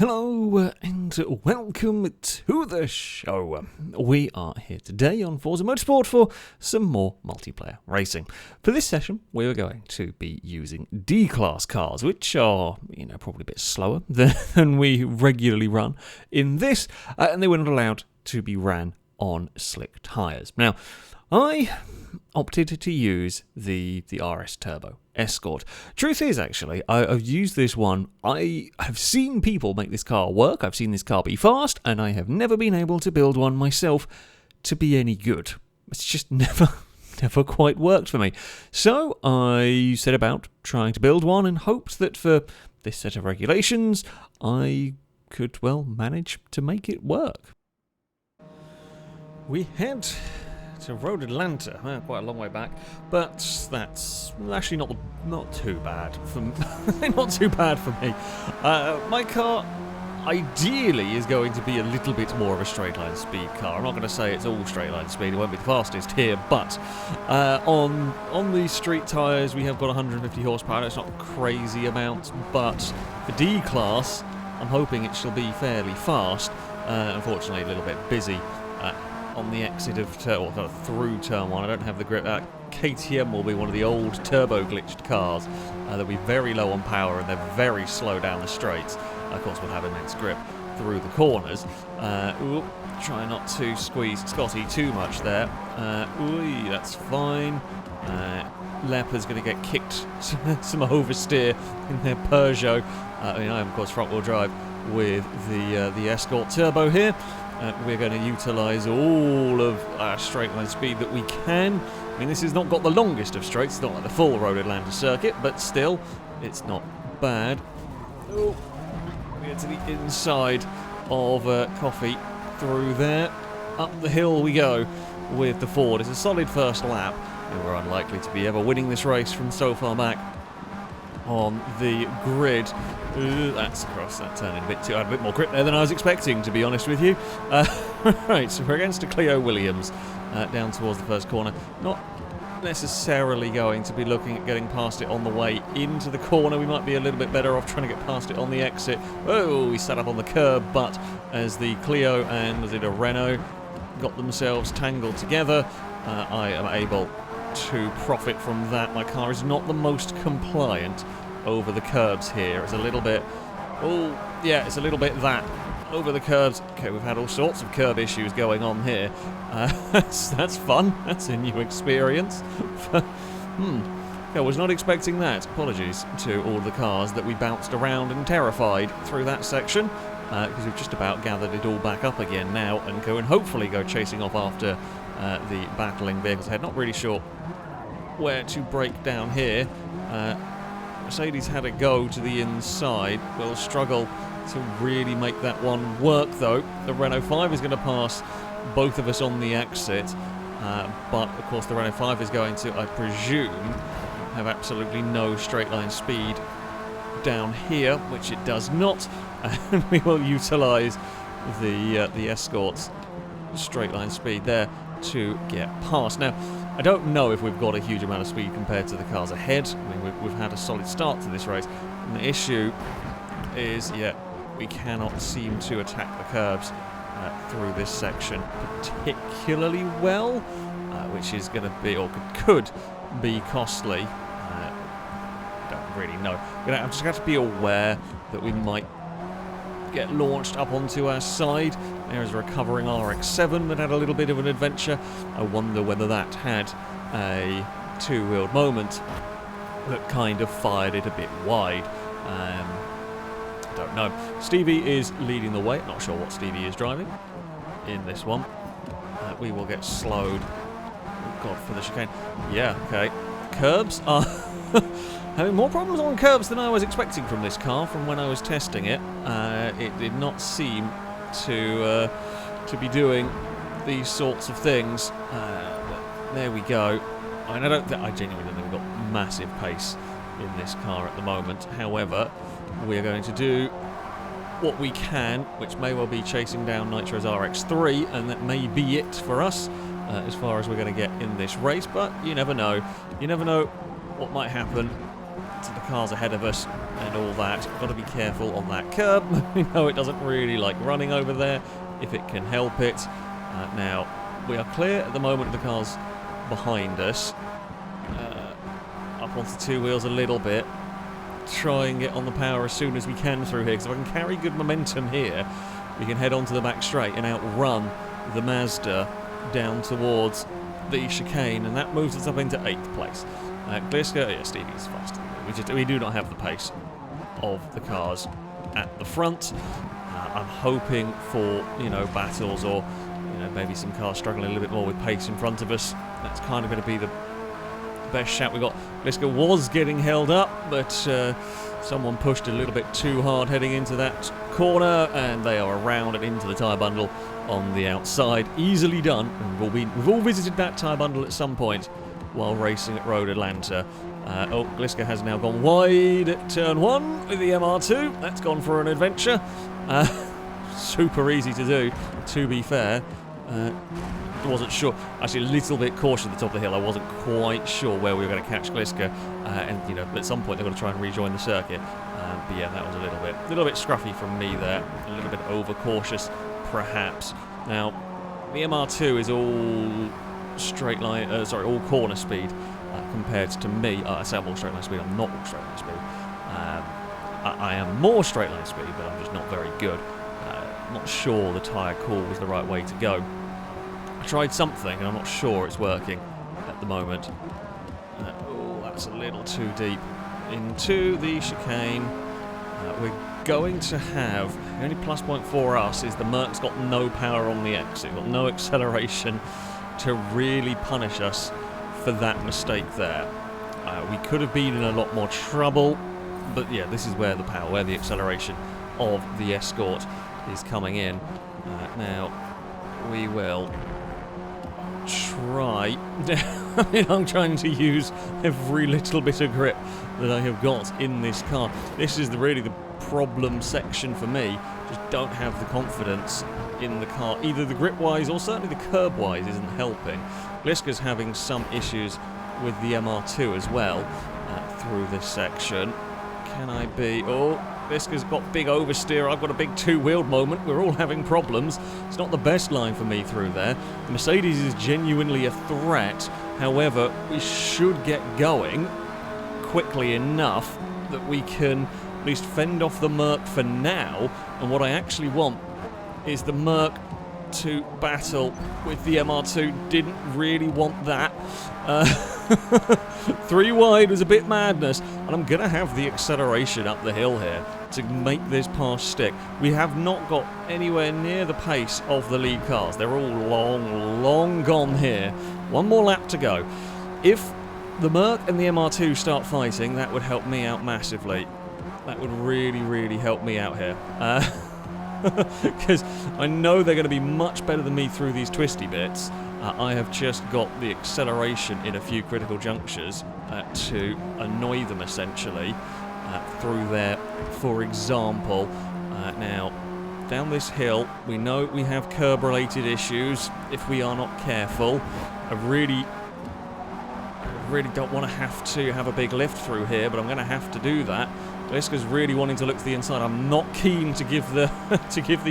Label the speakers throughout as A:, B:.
A: Hello and welcome to the show. We are here today on Forza Motorsport for some more multiplayer racing. For this session, we're going to be using D-Class cars, which are, probably a bit slower than we regularly run in this, and they were not allowed to be ran on slick tyres. Now, I opted to use the RS Turbo Escort. Truth is, actually, I've used this one. I have seen people make this car work. I've seen this car be fast, and I have never been able to build one myself to be any good. It's just never quite worked for me. So I set about trying to build one and hoped that for this set of regulations, I could, manage to make it work. We head to Road Atlanta, quite a long way back, but that's actually not too bad for not too bad for me. My car ideally is going to be a little bit more of a straight line speed car. I'm not going to say it's all straight line speed; it won't be the fastest here, but on the street tyres we have got 150 horsepower. It's not a crazy amount, but for D-Class, I'm hoping it shall be fairly fast. Unfortunately, a little bit busy on the exit of through turn 1. I don't have the grip. KTM will be one of the old turbo glitched cars. They'll be very low on power and they're very slow down the straights. Of course, we'll have immense grip through the corners. Try not to squeeze Scotty too much there. That's fine. Leopard's going to get kicked some oversteer in their Peugeot. I am, of course, front-wheel drive with the Escort Turbo here. We're going to utilise all of our straight line speed that we can. I mean, this has not got the longest of straights. It's not like the full Road Atlanta circuit, but still, it's not bad. We get to the inside of Coffee. Through there. Up the hill we go with the Ford. It's a solid first lap. And we're unlikely to be ever winning this race from so far back on the grid. That's across that turn in a bit too. I had a bit more grip there than I was expecting, to be honest with you. Right, so we're against a Clio Williams down towards the first corner. Not necessarily going to be looking at getting past it on the way into the corner. We might be a little bit better off trying to get past it on the exit. Oh, we sat up on the curb, but as the Clio and was it a Renault got themselves tangled together, I am able to profit from that. My car is not the most compliant over the curbs here. It's a little bit, it's a little bit that over the curbs. Okay, we've had all sorts of curb issues going on here. That's fun. That's a new experience. I was not expecting that. Apologies to all the cars that we bounced around and terrified through that section, because we've just about gathered it all back up again now and hopefully go chasing off after the battling vehicles ahead. Not really sure where to break down here. Mercedes had a go to the inside. We'll struggle to really make that one work, though. The Renault 5 is going to pass both of us on the exit, but of course the Renault 5 is going to, I presume, have absolutely no straight line speed down here, which it does not, and we will utilise the Escort's straight line speed there to get past. Now, I don't know if we've got a huge amount of speed compared to the cars ahead. I mean, we've had a solid start to this race, and the issue is, we cannot seem to attack the curbs through this section particularly well, which is going to be, or could be, costly. Don't really know. I'm just going to have to be aware that we might get launched up onto our side. There's a recovering RX-7 that had a little bit of an adventure. I wonder whether that had a two-wheeled moment that kind of fired it a bit wide. I don't know. Stevie is leading the way. Not sure what Stevie is driving in this one. We will get slowed. Oh God, for the chicane. Yeah, okay. Curbs are having more problems on curbs than I was expecting from this car from when I was testing it. It did not seem to be doing these sorts of things. But there we go. I mean, I genuinely don't think we've got massive pace in this car at the moment. However, we're going to do what we can, which may well be chasing down Nitro's RX-3, and that may be it for us as far as we're going to get in this race. But you never know. You never know what might happen to the cars ahead of us and all that. Got to be careful on that curb. We know it doesn't really like running over there if it can help it. Now, we are clear at the moment of the cars behind us. Up onto two wheels a little bit. Try and get on the power as soon as we can through here, because if I can carry good momentum here, we can head onto the back straight and outrun the Mazda down towards the chicane, and that moves us up into 8th place. Gliska, yeah, Stevie's faster than me. We do not have the pace of the cars at the front. I'm hoping for, battles or, maybe some cars struggling a little bit more with pace in front of us. That's kind of going to be the best shout we got. Gliska was getting held up, but someone pushed a little bit too hard heading into that corner, and they are around and into the tyre bundle on the outside. Easily done. And we've all visited that tyre bundle at some point while racing at Road Atlanta. Gliska has now gone wide at turn 1 with the MR2. That's gone for an adventure. Super easy to do, to be fair. Wasn't sure. Actually, a little bit cautious at the top of the hill. I wasn't quite sure where we were going to catch Gliska, and at some point they're going to try and rejoin the circuit. But yeah, that was a little bit scruffy from me there. A little bit overcautious, perhaps. Now, the MR2 is all straight line. All corner speed compared to me. I say I'm all straight line speed. I'm not all straight line speed. I am more straight line speed, but I'm just not very good. Not sure the tyre call was the right way to go. I tried something, and I'm not sure it's working at the moment. That's a little too deep into the chicane. We're going to have, the only plus point for us is the Merc's got no power on the exit, got no acceleration to really punish us for that mistake there. We could have been in a lot more trouble, but yeah, this is where the power, where the acceleration of the Escort is coming in. Now, we will try. I'm trying to use every little bit of grip that I have got in this car. This is really the problem section for me. Just don't have the confidence in the car. Either the grip-wise or certainly the curb-wise isn't helping. Gliska's having some issues with the MR2 as well through this section. Can I be... Gliska's got big oversteer, I've got a big two-wheeled moment, we're all having problems. It's not the best line for me through there. The Mercedes is genuinely a threat, however, we should get going quickly enough that we can at least fend off the Merc for now, and what I actually want is the Merc to battle with the MR2. Didn't really want that. 3 wide was a bit madness, and I'm going to have the acceleration up the hill here to make this pass stick. We have not got anywhere near the pace of the lead cars. They're all long gone here. One more lap to go. If the Merc and the MR2 start fighting, that would help me out massively. That would really help me out here. Because I know they're going to be much better than me through these twisty bits. I have just got the acceleration in a few critical junctures to annoy them, essentially, through there. For example, now, down this hill, we know we have curb-related issues if we are not careful. I really don't want to have a big lift through here, but I'm going to have to do that. Gliska's really wanting to look to the inside. I'm not keen to give the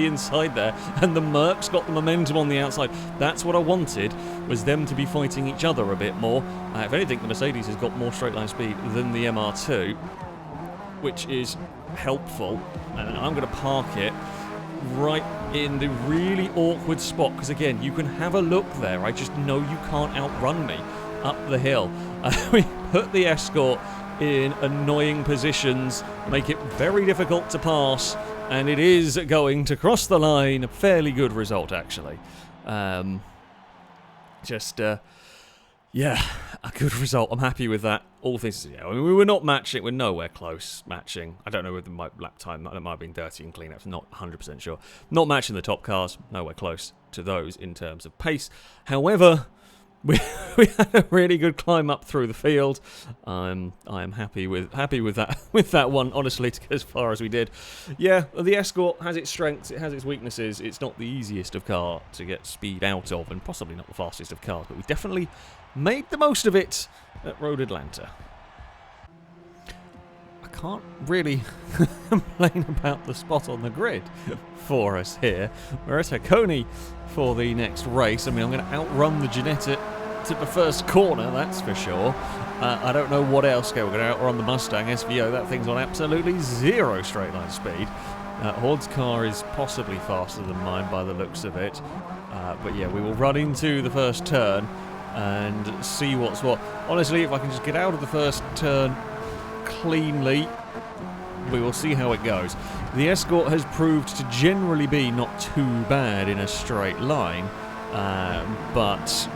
A: inside there, and the Merc's got the momentum on the outside. That's what I wanted, was them to be fighting each other a bit more. If anything, the Mercedes has got more straight line speed than the MR2, which is helpful. And I'm going to park it right in the really awkward spot, because again, you can have a look there. I just know you can't outrun me up the hill. We put the Escort in annoying positions, make it very difficult to pass, and it is going to cross the line. A fairly good result, actually. Yeah, a good result. I'm happy with that. All things, I mean, we were not matching. We're nowhere close matching. I don't know whether my lap time, that might have been dirty and clean. I'm not 100% sure. Not matching the top cars. Nowhere close to those in terms of pace. However, we had a really good climb up through the field. I am happy with that one, honestly, to go as far as we did. Yeah, the Escort has its strengths, it has its weaknesses. It's not the easiest of car to get speed out of, and possibly not the fastest of cars, but we definitely made the most of it at Road Atlanta. can't really complain about the spot on the grid for us here. We're at Hakone for the next race. I mean, I'm going to outrun the Ginetta to the first corner, that's for sure. I don't know what else. Okay, we're going to outrun the Mustang SVO. That thing's on absolutely zero straight line speed. Horde's car is possibly faster than mine by the looks of it. But yeah, we will run into the first turn and see what's what. Honestly, if I can just get out of the first turn cleanly, we will see how it goes. The Escort has proved to generally be not too bad in a straight line, but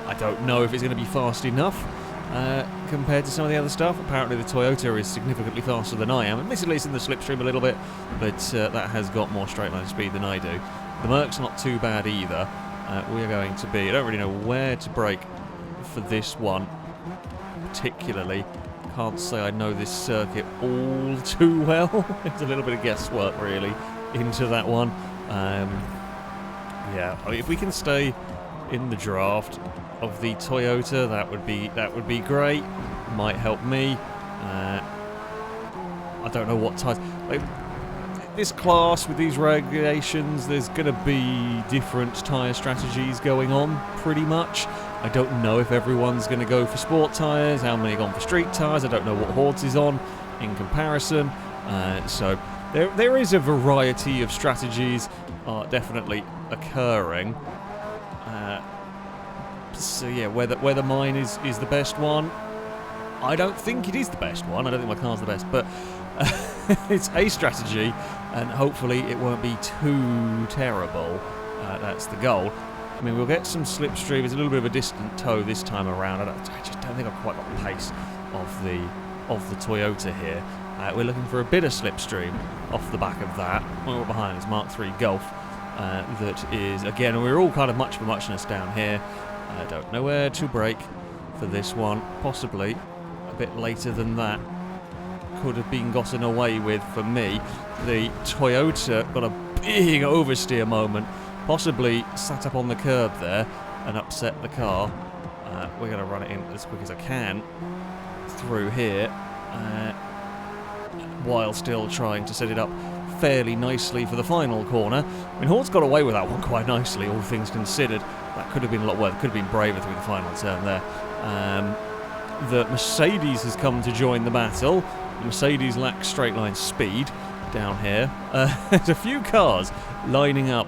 A: I don't know if it's going to be fast enough compared to some of the other stuff. Apparently the Toyota is significantly faster than I am. Admittedly, it's in the slipstream a little bit, but that has got more straight line speed than I do. The Merc's not too bad either. We are going to be... I don't really know where to brake for this one, particularly. Can't say I know this circuit all too well. It's a little bit of guesswork, really, into that one. Yeah, I mean, if we can stay in the draft of the Toyota, that would be great. Might help me. I don't know what type. Like, this class with these regulations, there's going to be different tyre strategies going on, pretty much. I don't know if everyone's going to go for sport tyres, how many are gone for street tyres. I don't know what Hordes is on in comparison. So there is a variety of strategies definitely occurring. So yeah, whether mine is the best one, I don't think it is the best one. I don't think my car's the best, but it's a strategy, and hopefully it won't be too terrible. That's the goal. I mean, we'll get some slipstream. It's a little bit of a distant tow this time around. I just don't think I've quite got the pace of the Toyota here. We're looking for a bit of slipstream off the back of that. We're behind is Mark III Golf. That is, again, we're all kind of much for muchness down here. I don't know where to brake for this one. Possibly a bit later than that. Could have been gotten away with for me. The Toyota got a big oversteer moment. Possibly sat up on the curb there and upset the car. We're going to run it in as quick as I can through here. While still trying to set it up fairly nicely for the final corner. I mean, Hort's got away with that one quite nicely, all things considered. That could have been a lot worse. Could have been braver through the final turn there. The Mercedes has come to join the battle. The Mercedes lacks straight line speed down here. There's a few cars lining up.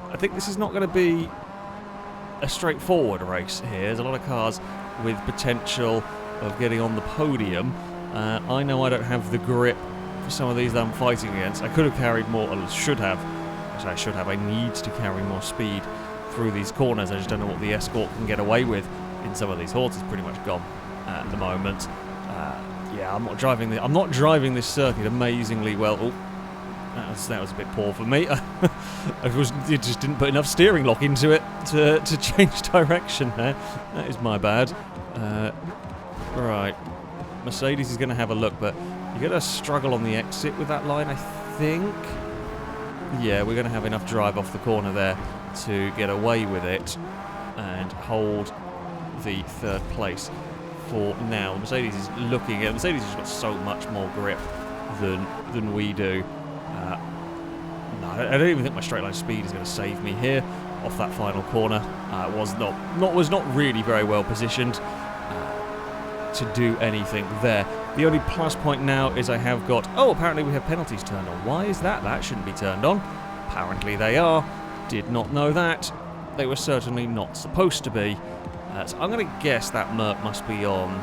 A: I think this is not going to be a straightforward race here. There's a lot of cars with potential of getting on the podium. I know I don't have the grip for some of these that I'm fighting against. I could have carried more, or should have. Actually, I should have. I need to carry more speed through these corners. I just don't know what the Escort can get away with in some of these. Horse is pretty much gone at the moment. Yeah, I'm not driving this circuit amazingly well. Oh, that was a bit poor for me. It just didn't put enough steering lock into it to change direction there. That is my bad. Right. Mercedes is going to have a look, but you're going to struggle on the exit with that line, I think. Yeah, we're going to have enough drive off the corner there to get away with it and hold the third place for now. Mercedes is looking at... Mercedes has got so much more grip than we do. No, I don't even think my straight line speed is going to save me here off that final corner. Was not really very well positioned to do anything there. The only plus point now is I have got... Oh, apparently we have penalties turned on. Why is that? That shouldn't be turned on. Apparently they are. Did not know that. They were certainly not supposed to be. So I'm going to guess that Merc must be on...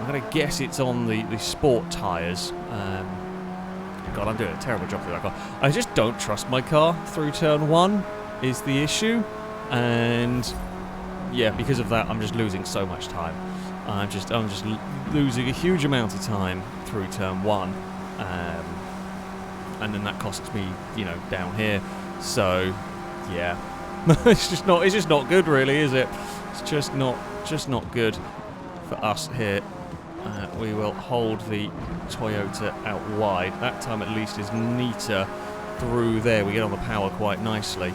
A: I'm going to guess it's on the sport tyres. God, I'm doing a terrible job with that car. I just don't trust my car through turn one is the issue. And yeah, because of that, I'm just losing so much time. I'm just losing a huge amount of time through turn one, and then that costs me, down here. So, yeah, it's just not good, really, is it? It's just not good for us here. We will hold the Toyota out wide. That time, at least, is neater through there. We get on the power quite nicely.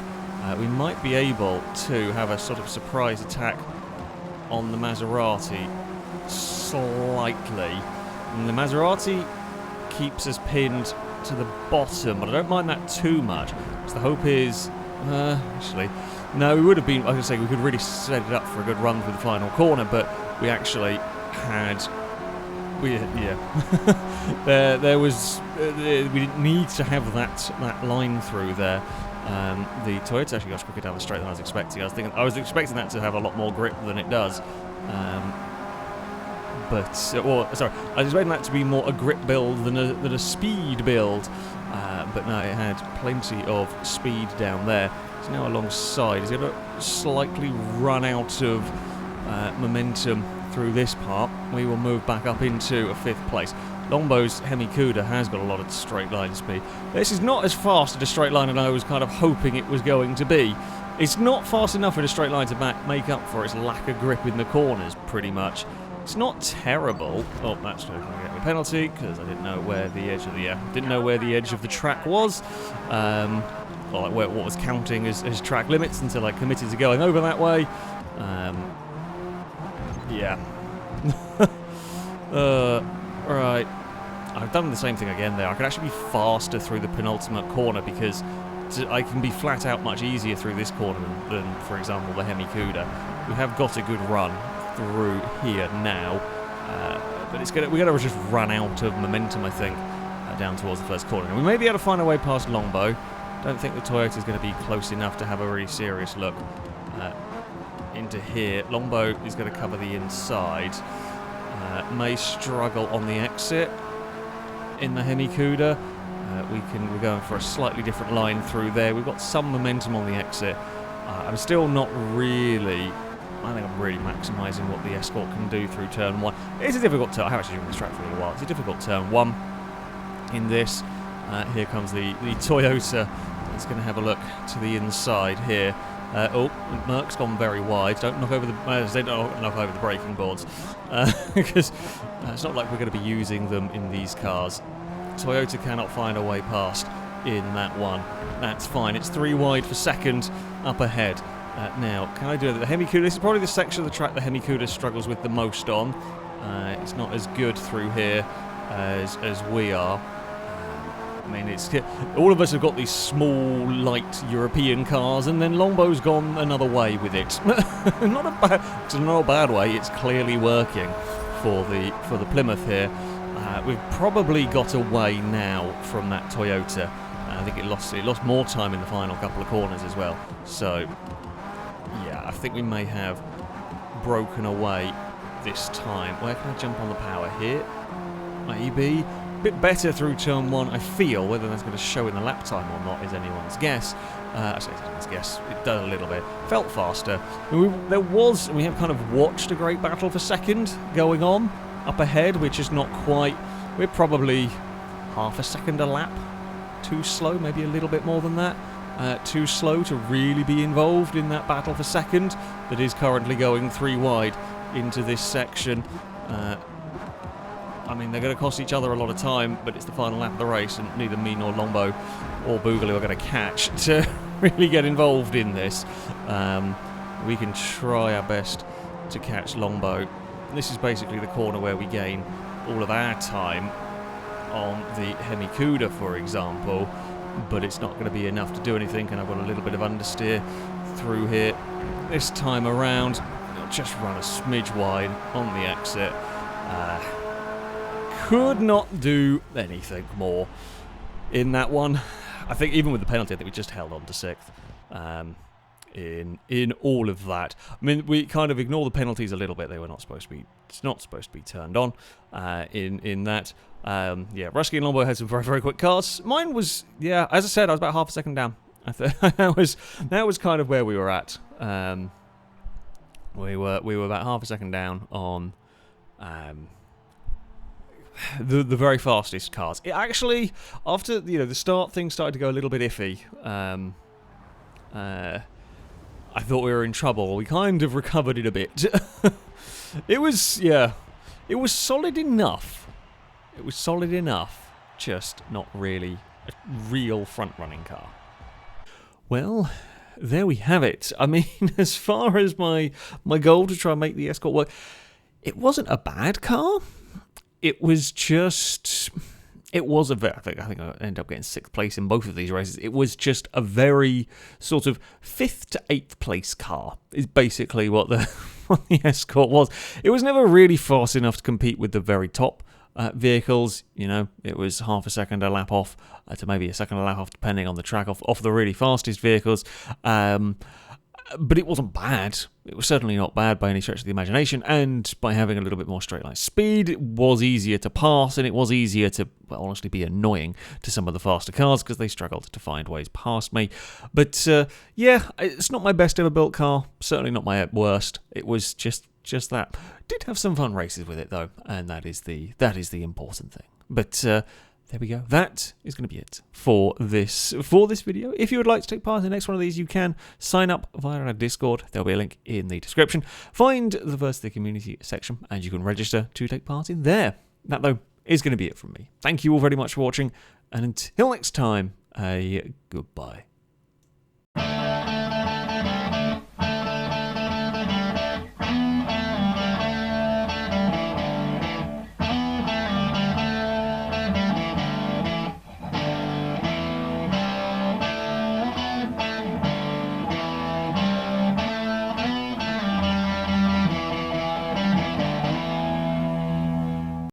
A: We might be able to have a sort of surprise attack on the Maserati slightly. And the Maserati keeps us pinned to the bottom, but I don't mind that too much. So the hope is, actually, no, we would have been, like I say, we could really set it up for a good run through the final corner, but we actually had, there was, we didn't need to have that line through there. The Toyota actually got quicker down the straight than I was expecting. I was expecting that to have a lot more grip than it does. I was expecting that to be more a grip build than a speed build. But no, it had plenty of speed down there. It's now alongside. He's going to slightly run out of momentum through this part. We will move back up into a 5th place. Longbo's Hemi Cuda has got a lot of straight line speed. This is not as fast at a straight line as I was kind of hoping it was going to be. It's not fast enough in a straight line to make up for its lack of grip in the corners, pretty much. It's not terrible. Oh, that's going to get me a penalty because I didn't know where the edge of the track was, or like what was counting as track limits until I committed to going over that way. Yeah. Right. I've done the same thing again there. I can actually be faster through the penultimate corner because I can be flat out much easier through this corner than for example, the Hemi Cuda. We have got a good run through here now, but we're going to just run out of momentum, I think, down towards the first corner. And we may be able to find our way past Longbo. Don't think the Toyota is going to be close enough to have a really serious look into here. Longbo is going to cover the inside. May struggle on the exit in the Hemi Cuda. We're going for a slightly different line through there. We've got some momentum on the exit. I'm still not really. I think I'm really maximising what the Escort can do through turn 1. It's a difficult turn. I have actually driven this track for a little while. It's a difficult turn 1 in this. Here comes the Toyota. It's going to have a look to the inside here. Merck's gone very wide. Don't knock over the braking boards, because it's not like we're going to be using them in these cars. Toyota cannot find a way past in that one. That's fine. It's 3 wide for second up ahead. Now, can I do it? The Hemi Cuda, this is probably the section of the track the Hemi Cuda struggles with the most on. It's not as good through here as we are. I mean, all of us have got these small, light European cars, and then Longbo's gone another way with it. Not a bad way. It's clearly working for the Plymouth here. We've probably got away now from that Toyota. I think it lost more time in the final couple of corners as well. So, yeah, I think we may have broken away this time. Where can I jump on the power here? Maybe. A bit better through turn 1, I feel. Whether that's going to show in the lap time or not is anyone's guess. I say it's anyone's guess. It does a little bit. Felt faster. We have kind of watched a great battle for second going on up ahead, which is not quite. We're probably half a second a lap too slow, maybe a little bit more than that. Too slow to really be involved in that battle for second that is currently going 3 wide into this section. I mean, they're going to cost each other a lot of time, but it's the final lap of the race, and neither me nor Longbo or Boogaloo are going to catch to really get involved in this. We can try our best to catch Longbo. This is basically the corner where we gain all of our time on the Hemi Cuda, for example, but it's not going to be enough to do anything, and I've got a little bit of understeer through here. This time around, I'll just run a smidge wide on the exit. Could not do anything more in that one. I think even with the penalty, I think we just held on to 6th in all of that. I mean, we kind of ignore the penalties a little bit. They were not supposed to be. It's not supposed to be turned on in that. Yeah, Rusky and Longbow had some very, very quick cars. Mine was, yeah, as I said, I was about half a second down. That was kind of where we were at. We were about half a second down on the very fastest cars. It actually, after the start, things started to go a little bit iffy. I thought we were in trouble. We kind of recovered it a bit. It was solid enough. It was solid enough, just not really a real front-running car. Well, there we have it. I mean, as far as my goal to try and make the Escort work, it wasn't a bad car. it was just... It was a very... I think I ended up getting 6th place in both of these races. It was just a very sort of 5th to 8th place car is basically what the Escort was. It was never really fast enough to compete with the very top vehicles. You know, it was half a second a lap off to maybe a second a lap off, depending on the track, off the really fastest vehicles. But it wasn't bad. It was certainly not bad by any stretch of the imagination, and by having a little bit more straight line speed, it was easier to pass, and it was easier to, well, honestly be annoying to some of the faster cars because they struggled to find ways past me. But yeah, it's not my best ever built car, certainly not my worst. It was just that. Did have some fun races with it though, and that is the important thing. But there we go. That is going to be it for this video. If you would like to take part in the next one of these, you can sign up via our Discord. There'll be a link in the description. Find the Versus the Community section, and you can register to take part in there. That, though, is going to be it from me. Thank you all very much for watching, and until next time, a goodbye.